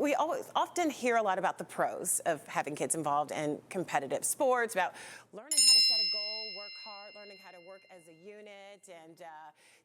we always often hear a lot about the pros of having kids involved in competitive sports, about learning how to set a goal, work hard, learning how to work as a unit, and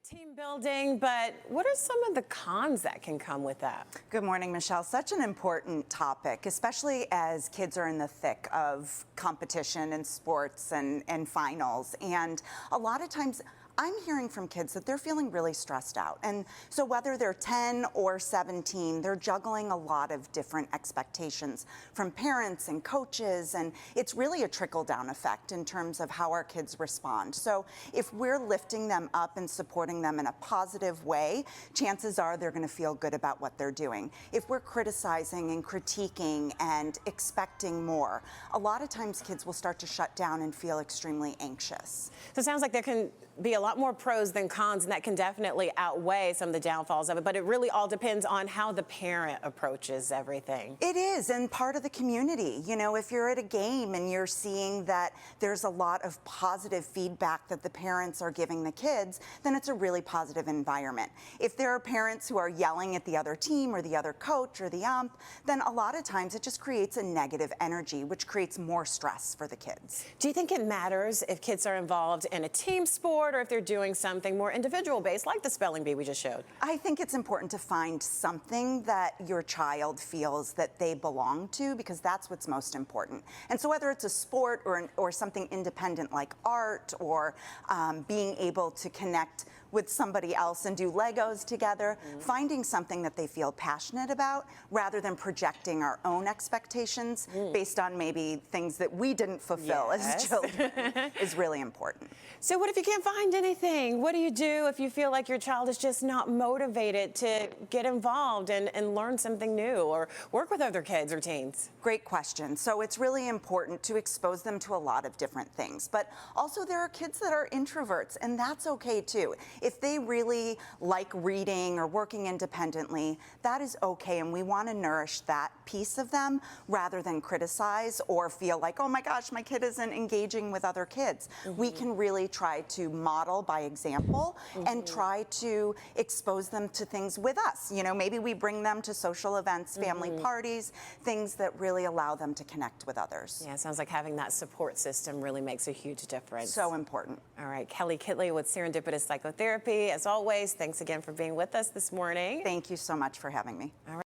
team building. But what are some of the cons that can come with that? Good morning, Michelle. Such an important topic, especially as kids are in the thick of competition and sports and finals. And a lot of times, I'm hearing from kids that they're feeling really stressed out. And so whether they're 10 or 17, they're juggling a lot of different expectations from parents and coaches. And it's really a trickle-down effect in terms of how our kids respond. So if we're lifting them up and supporting them in a positive way, chances are they're going to feel good about what they're doing. If we're criticizing and critiquing and expecting more, a lot of times kids will start to shut down and feel extremely anxious. So it sounds like there can be a lot more pros than cons, and that can definitely outweigh some of the downfalls of it. But it really all depends on how the parent approaches everything. It is, and part of the community. You know, if you're at a game and you're seeing that there's a lot of positive feedback that the parents are giving the kids, then it's a really positive environment. If there are parents who are yelling at the other team or the other coach or the ump, then a lot of times it just creates a negative energy, which creates more stress for the kids. Do you think it matters if kids are involved in a team sport or if they're doing something more individual-based, like the spelling bee we just showed? I think it's important to find something that your child feels that they belong to, because that's what's most important. And so whether it's a sport or something independent like art or being able to connect with somebody else and do Legos together, finding something that they feel passionate about rather than projecting our own expectations based on maybe things that we didn't fulfill as children is really important. So what if you can't find anything? What do you do if you feel like your child is just not motivated to get involved and learn something new or work with other kids or teens? Great question. So it's really important to expose them to a lot of different things. But also there are kids that are introverts, and that's okay too. If they really like reading or working independently, that is okay, and we want to nourish that piece of them rather than criticize or feel like, oh my gosh, my kid isn't engaging with other kids. We can really try to model by example and try to expose them to things with us. You know, maybe we bring them to social events, family parties, things that really allow them to connect with others. Yeah, it sounds like having that support system really makes a huge difference. So important. All right, Kelly Kitley with Serendipitous Psychotherapy. As always, thanks again for being with us this morning. Thank you so much for having me. All right.